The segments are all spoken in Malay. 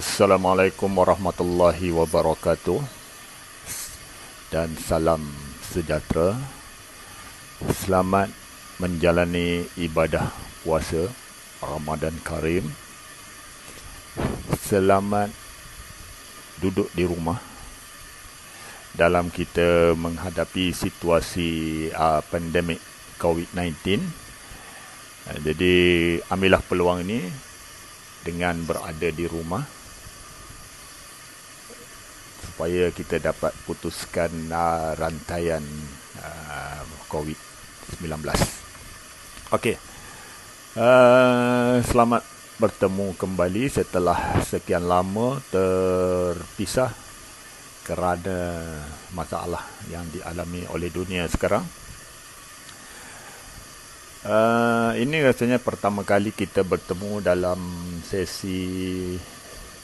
Assalamualaikum warahmatullahi wabarakatuh dan salam sejahtera. Selamat menjalani ibadah puasa Ramadan Karim. Selamat duduk di rumah dalam kita menghadapi situasi pandemik COVID-19. Jadi ambillah peluang ini dengan berada di rumah supaya kita dapat putuskan rantaian COVID-19. Okey, selamat bertemu kembali setelah sekian lama terpisah kerana masalah yang dialami oleh dunia sekarang. Ini rasanya pertama kali kita bertemu dalam sesi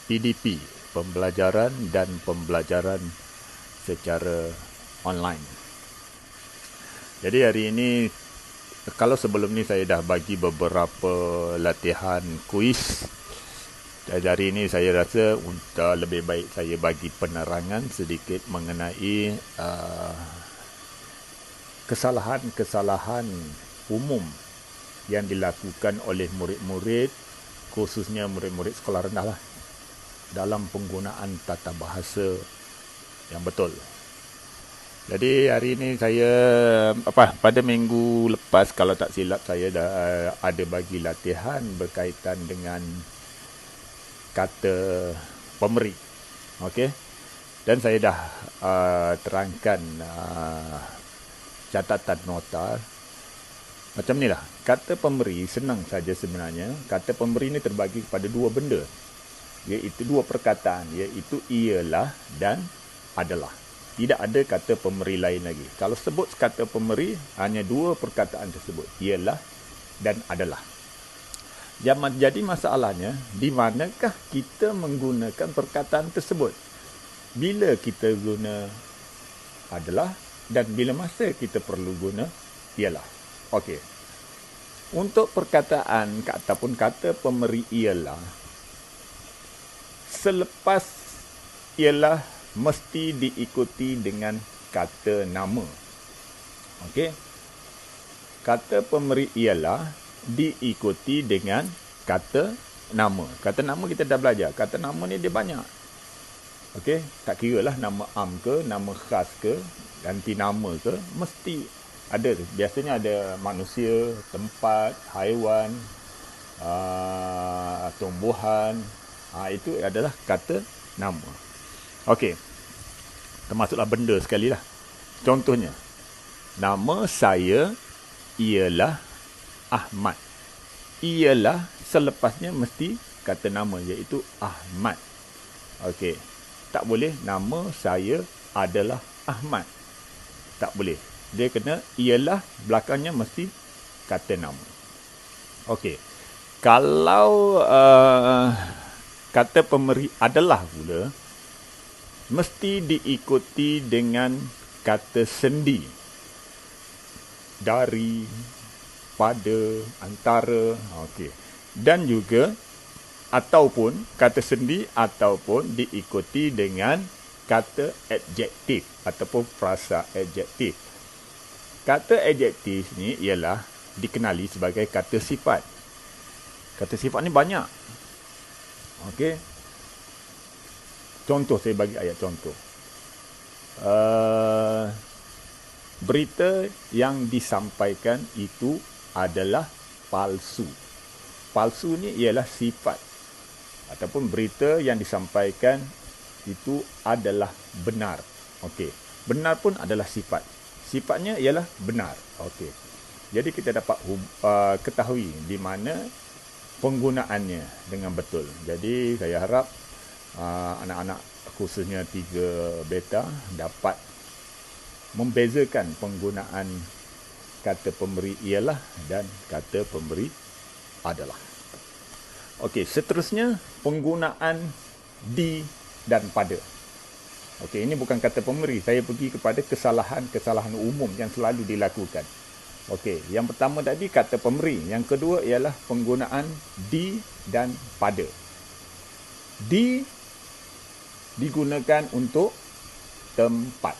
PDP, pembelajaran dan pembelajaran secara online. Jadi hari ini, kalau sebelum ni saya dah bagi beberapa latihan kuis, jadi hari ini saya rasa untuk lebih baik saya bagi penerangan sedikit mengenai kesalahan-kesalahan umum yang dilakukan oleh murid-murid, khususnya murid-murid sekolah rendah lah, dalam penggunaan tata bahasa yang betul. Jadi hari ini saya pada minggu lepas kalau tak silap saya dah ada bagi latihan berkaitan dengan kata pemberi. Okey. Dan saya dah terangkan catatan nota macam ni lah. Kata pemberi senang saja sebenarnya. Kata pemberi ni terbagi kepada dua benda, iaitu dua perkataan, iaitu ialah dan adalah. Tidak ada kata pemberi lain lagi. Kalau sebut kata pemberi, hanya dua perkataan tersebut, ialah dan adalah. Jadi masalahnya, di manakah kita menggunakan perkataan tersebut? Bila kita guna adalah dan bila masa kita perlu guna ialah. Okey. Untuk perkataan ataupun kata pemberi ialah, selepas ialah mesti diikuti dengan kata nama. Okey. Kata pemberi ialah diikuti dengan kata nama. Kata nama kita dah belajar. Kata nama ni dia banyak. Okey, tak kira lah nama am ke, nama khas ke, ganti nama ke, mesti ada. Biasanya ada manusia, tempat, haiwan, tumbuhan. Itu adalah kata nama. Okey, termasuklah benda sekali lah. Contohnya, nama saya ialah Ahmad. Ialah selepasnya mesti kata nama, iaitu Ahmad. Okey, tak boleh nama saya adalah Ahmad. Tak boleh. Dia kena ialah belakangnya mesti kata nama. Okey, kalau kata pemberi adalah pula mesti diikuti dengan kata sendi. Dari, pada, antara. Okey. Dan juga ataupun kata sendi ataupun diikuti dengan kata adjektif ataupun frasa adjektif. Kata adjektif ni ialah dikenali sebagai kata sifat. Kata sifat ni banyak. Okey. Contoh, saya bagi ayat contoh. Berita yang disampaikan itu adalah palsu. Palsu ni ialah sifat. Ataupun berita yang disampaikan itu adalah benar. Okey. Benar pun adalah sifat. Sifatnya ialah benar. Okey. Jadi kita dapat ketahui di mana penggunaannya dengan betul. Jadi saya harap anak-anak khususnya 3 beta dapat membezakan penggunaan kata pemberi ialah dan kata pemberi adalah. Okey, seterusnya penggunaan di dan pada. Okey, ini bukan kata pemberi. Saya pergi kepada kesalahan-kesalahan umum yang selalu dilakukan. Okey, yang pertama tadi kata pemberi. Yang kedua ialah penggunaan di dan pada. digunakan untuk tempat.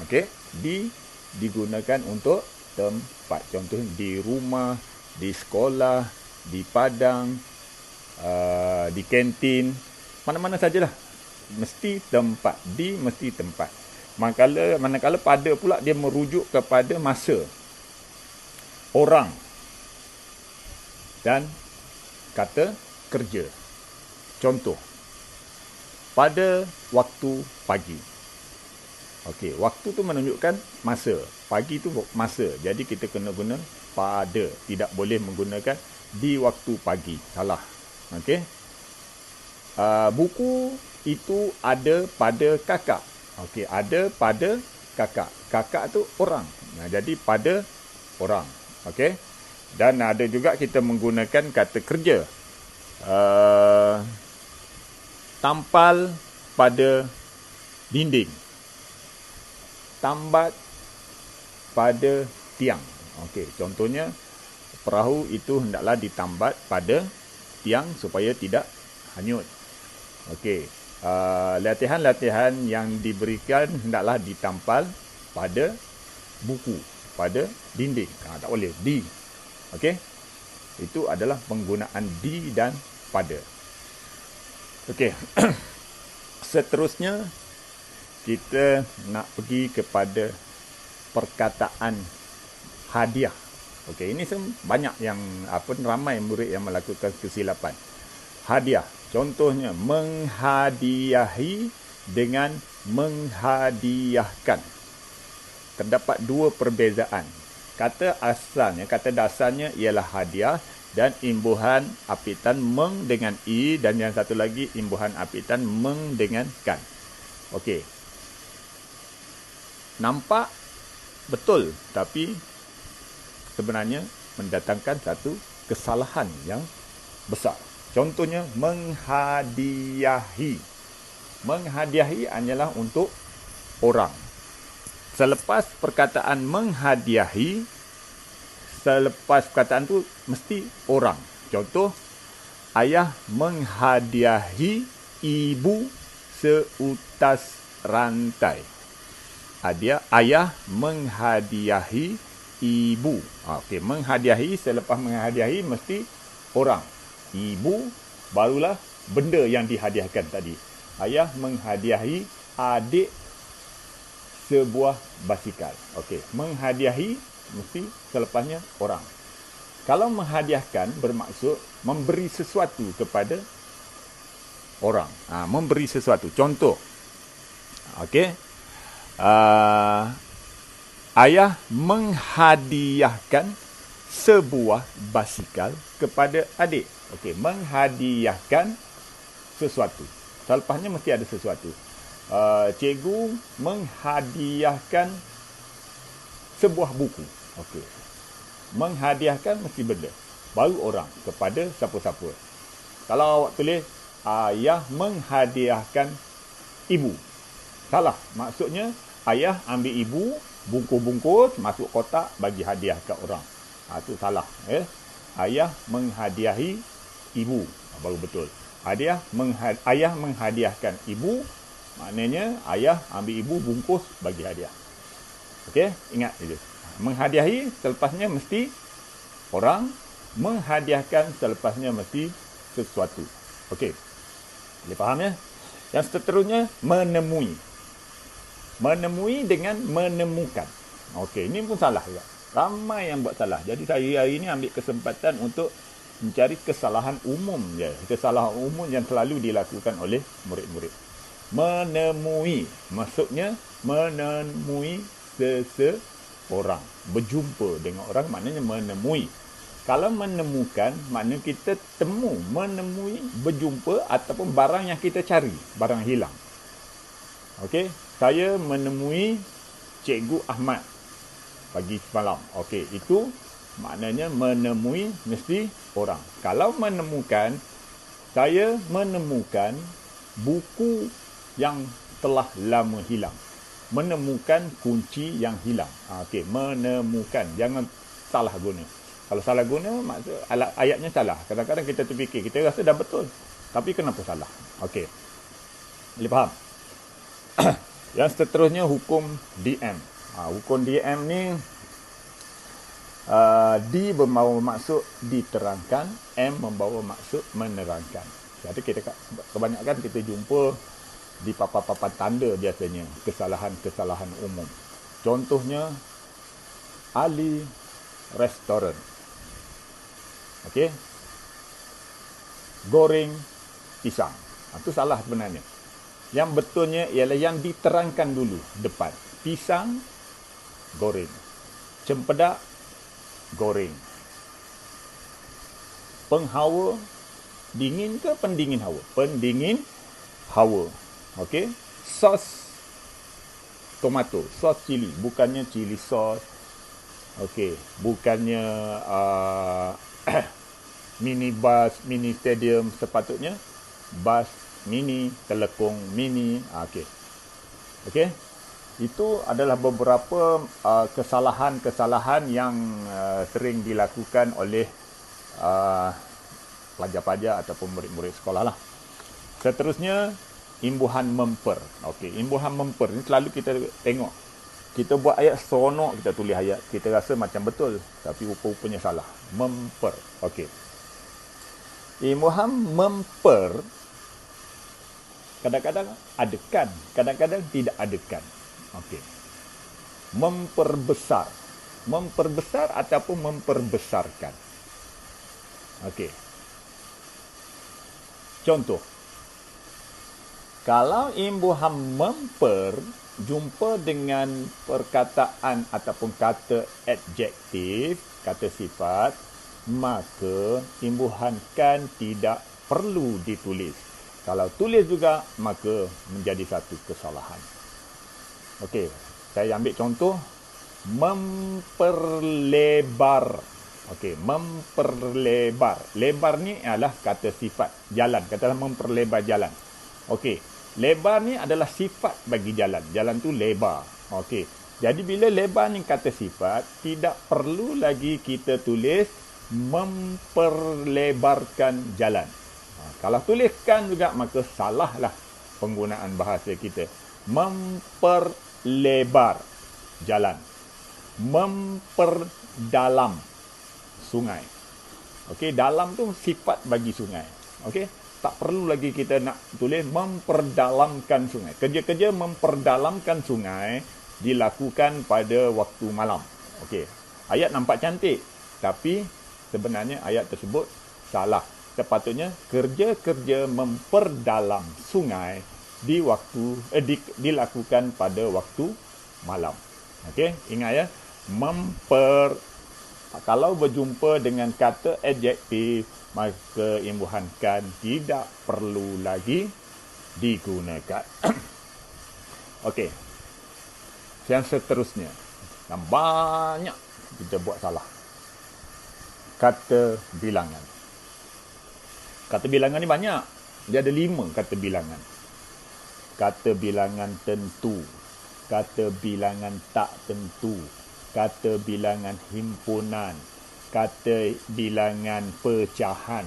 Okey, digunakan untuk tempat. Contohnya di rumah, di sekolah, di padang, di kantin, mana-mana sajalah. Mesti tempat. Mesti tempat. Manakala pada pula dia merujuk kepada masa, orang dan kata kerja. Contoh, pada waktu pagi. Okey, waktu tu menunjukkan masa. Pagi tu masa. Jadi kita kena guna pada. Tidak boleh menggunakan di waktu pagi. Salah. Okey. Buku itu ada pada kakak. Okey, ada pada kakak. Kakak tu orang. Jadi pada orang. Okey. Dan ada juga kita menggunakan kata kerja. Tampal pada dinding. Tambat pada tiang. Okey, contohnya perahu itu hendaklah ditambat pada tiang supaya tidak hanyut. Okey, latihan-latihan yang diberikan hendaklah ditampal pada buku, pada dinding. Tak boleh di. Okey, itu adalah penggunaan di dan pada. Okey, seterusnya kita nak pergi kepada perkataan hadiah. Okey, ini banyak yang ramai murid yang melakukan kesilapan. Hadiah. Contohnya menghadiahi dengan menghadiahkan. Terdapat dua perbezaan. Kata dasarnya ialah hadiah dan imbuhan apitan meng dengan i, dan yang satu lagi imbuhan apitan meng dengan kan. Okey. Nampak betul, tapi sebenarnya mendatangkan satu kesalahan yang besar. Contohnya menghadiahi. Menghadiahi hanyalah untuk orang. Selepas perkataan menghadiahi, selepas perkataan tu mesti orang. Contoh, ayah menghadiahi ibu seutas rantai. Ayah menghadiahi ibu. Okey, menghadiahi, selepas menghadiahi mesti orang. Ibu barulah benda yang dihadiahkan tadi. Ayah menghadiahi adik sebuah basikal. Okey, menghadiahi mesti selepasnya orang. Kalau menghadiahkan bermaksud memberi sesuatu kepada orang. Memberi sesuatu. Contoh. Okey. Ayah menghadiahkan sebuah basikal kepada adik. Okey, menghadiahkan sesuatu. Selepasnya mesti ada sesuatu. Cikgu menghadiahkan sebuah buku. Okey. Menghadiahkan mesti benda. Baru orang kepada siapa-siapa. Kalau awak tulis ayah menghadiahkan ibu. Salah. Maksudnya ayah ambil ibu, bungkus-bungkus, masuk kotak, bagi hadiah kat orang. Itu salah. Ayah menghadiahi ibu. Baru betul. Ayah menghadiahkan ibu, maknanya ayah ambil ibu, bungkus, bagi hadiah. Okey, ingat itu. Menghadiahi selepasnya mesti orang. Menghadiahkan selepasnya mesti sesuatu. Okey. Boleh faham ya? Yang seterusnya, menemui. Menemui dengan menemukan. Okey, ini pun salah juga. Ramai yang buat salah. Jadi saya hari ini ambil kesempatan untuk mencari kesalahan umum je. Kesalahan umum yang selalu dilakukan oleh murid-murid. Menemui. Maksudnya menemui seseorang. Berjumpa dengan orang maknanya menemui. Kalau menemukan, maknanya kita temu. Menemui, berjumpa ataupun barang yang kita cari. Barang hilang. Okey, saya menemui Cikgu Ahmad pagi semalam. Okey, itu maknanya menemui mesti orang. Kalau menemukan, saya menemukan buku yang telah lama hilang. Menemukan kunci yang hilang. Okey, menemukan. Jangan salah guna. Kalau salah guna, maksud ayatnya salah. Kadang-kadang kita terfikir, kita rasa dah betul. Tapi kenapa salah? Okey. Boleh faham? Yang seterusnya hukum DM. Hukum DM ni D membawa maksud diterangkan, M membawa maksud menerangkan. Jadi kebanyakan kita jumpa di papan-papan tanda biasanya kesalahan-kesalahan umum. Contohnya Ali restoran. Okey. Goreng pisang. Itu salah sebenarnya. Yang betulnya ialah yang diterangkan dulu depan. Pisang goreng. Cempedak goreng. Penghawa dingin ke pendingin hawa? Pendingin hawa. Okey. Sos tomato, sos cili, bukannya cili sos. Okey, bukannya mini bus, mini stadium, sepatutnya bus mini, telekung mini. Okey. Okey. Itu adalah beberapa kesalahan-kesalahan yang sering dilakukan oleh pelajar-pelajar ataupun murid-murid sekolah lah. Seterusnya, imbuhan memper. Okey, imbuhan memper ni selalu kita tengok. Kita buat ayat seronok, kita tulis ayat, kita rasa macam betul, tapi rupa-rupanya salah. Memper. Okey. Imbuhan memper kadang-kadang adakan, kadang-kadang tidak adakan. Okey. Memperbesar. Memperbesar ataupun memperbesarkan. Okey. Contoh. Kalau imbuhan memper jumpa dengan perkataan ataupun kata adjektif, kata sifat, maka imbuhan kan tidak perlu ditulis. Kalau tulis juga, maka menjadi satu kesalahan. Okey, saya ambil contoh memperlebar. Okey, memperlebar. Lebar ni adalah kata sifat jalan. Katalah memperlebar jalan. Okey, lebar ni adalah sifat bagi jalan. Jalan tu lebar. Okey. Jadi bila lebar ni kata sifat, tidak perlu lagi kita tulis memperlebarkan jalan. Kalau tuliskan juga, maka salahlah penggunaan bahasa kita. Memperlebar jalan. Memperdalam sungai. Okey, dalam tu sifat bagi sungai. Okey, tak perlu lagi kita nak tulis memperdalamkan sungai. Kerja-kerja memperdalamkan sungai dilakukan pada waktu malam. Okey, ayat nampak cantik, tapi sebenarnya ayat tersebut salah. Sepatutnya kerja-kerja memperdalam sungai dilakukan pada waktu malam. Okey, ingat ya, kalau berjumpa dengan kata adjektif, maka imbuhan kan tidak perlu lagi digunakan. Okey. Yang seterusnya, yang banyak kita buat salah. Kata bilangan. Kata bilangan ni banyak. Dia ada 5 kata bilangan. Kata bilangan tentu. Kata bilangan tak tentu. Kata bilangan himpunan. Kata bilangan pecahan.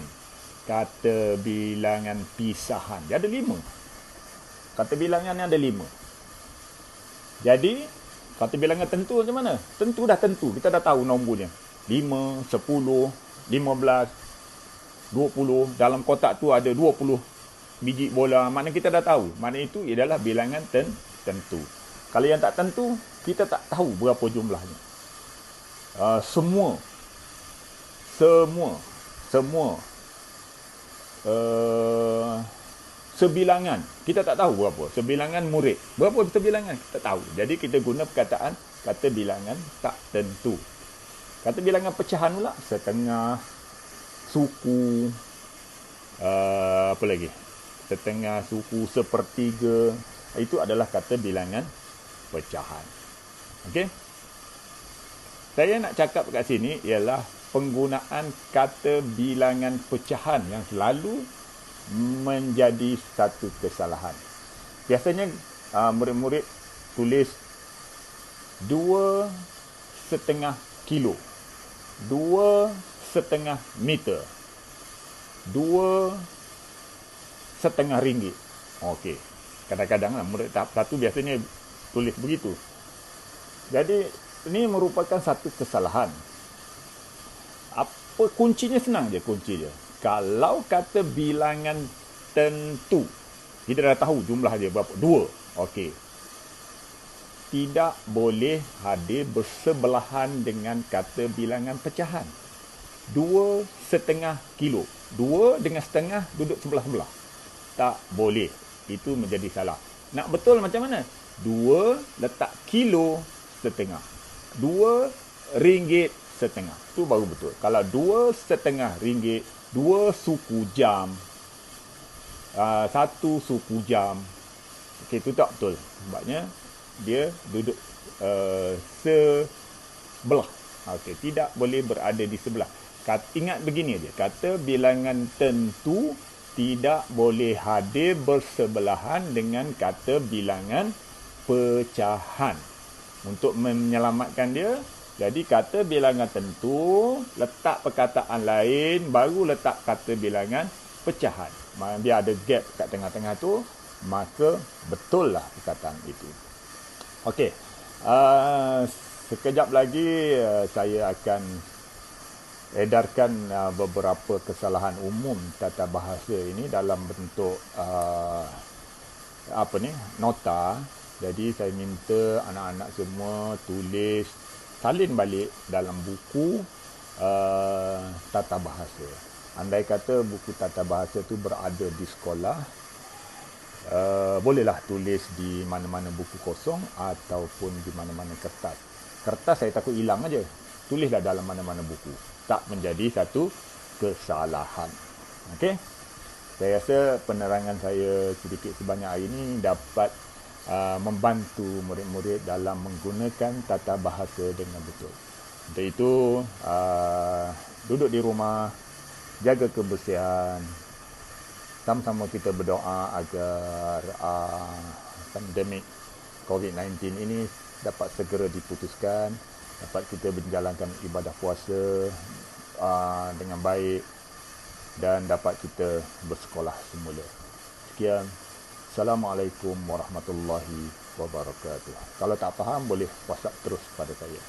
Kata bilangan pisahan. Dia ada 5. Kata bilangan ni ada 5. Jadi, kata bilangan tentu macam mana? Tentu dah tentu. Kita dah tahu nombornya. 5, 10, 15, 20. Dalam kotak tu ada 20 biji bola. Maknanya kita dah tahu. Maknanya itu adalah bilangan tentu. Kalau yang tak tentu, kita tak tahu berapa jumlahnya. Semua sebilangan, kita tak tahu berapa. Sebilangan murid, berapa sebilangan kita tahu. Jadi kita guna perkataan kata bilangan tak tentu. Kata bilangan pecahan pula, setengah, suku, apa lagi, setengah, suku, sepertiga. Itu adalah kata bilangan pecahan. Okey, saya nak cakap kat sini ialah penggunaan kata bilangan pecahan yang selalu menjadi satu kesalahan. Biasanya murid-murid tulis 2,5 kilo, 2,5 meter, 2 setengah ringgit. Okey. Kadang-kadang lah murid tahap 1 biasanya tulis begitu. Jadi ini merupakan satu kesalahan. Apa kuncinya? Senang je kunci dia. Kalau kata bilangan tentu, kita dah tahu jumlah dia berapa, 2. Okey. Tidak boleh hadir bersebelahan dengan kata bilangan pecahan. 2,5 kilo. 2 dengan setengah duduk sebelah-sebelah. Tak boleh. Itu menjadi salah. Nak betul macam mana? 2 letak kilo setengah. 2 ringgit setengah. Itu baru betul. Kalau 2,5 ringgit, 2 suku jam, 1 suku jam, okey, itu tak betul. Sebabnya dia duduk sebelah. Okey, tidak boleh berada di sebelah. Ingat begini aja, kata bilangan tentu tidak boleh hadir bersebelahan dengan kata bilangan pecahan. Untuk menyelamatkan dia, jadi kata bilangan tentu, letak perkataan lain, baru letak kata bilangan pecahan. Biar ada gap kat tengah-tengah tu, maka betul lah perkataan itu. Okey, sekejap lagi saya akan edarkan beberapa kesalahan umum tata bahasa ini dalam bentuk nota. Jadi saya minta anak-anak semua tulis, salin balik dalam buku tata bahasa. Andai kata buku tata bahasa tu berada di sekolah, bolehlah tulis di mana-mana buku kosong ataupun di mana-mana kertas. Kertas saya takut hilang aja. Tulislah dalam mana-mana buku. Tak menjadi satu kesalahan. Okey? Saya rasa penerangan saya sedikit sebanyak hari ini dapat membantu murid-murid dalam menggunakan tata bahasa dengan betul. Untuk itu, duduk di rumah, jaga kebersihan, sama-sama kita berdoa agar pandemik COVID-19 ini dapat segera diputuskan, dapat kita menjalankan ibadah puasa dengan baik dan dapat kita bersekolah semula. Sekian. Assalamualaikum warahmatullahi wabarakatuh. Kalau tak faham, boleh WhatsApp terus pada saya.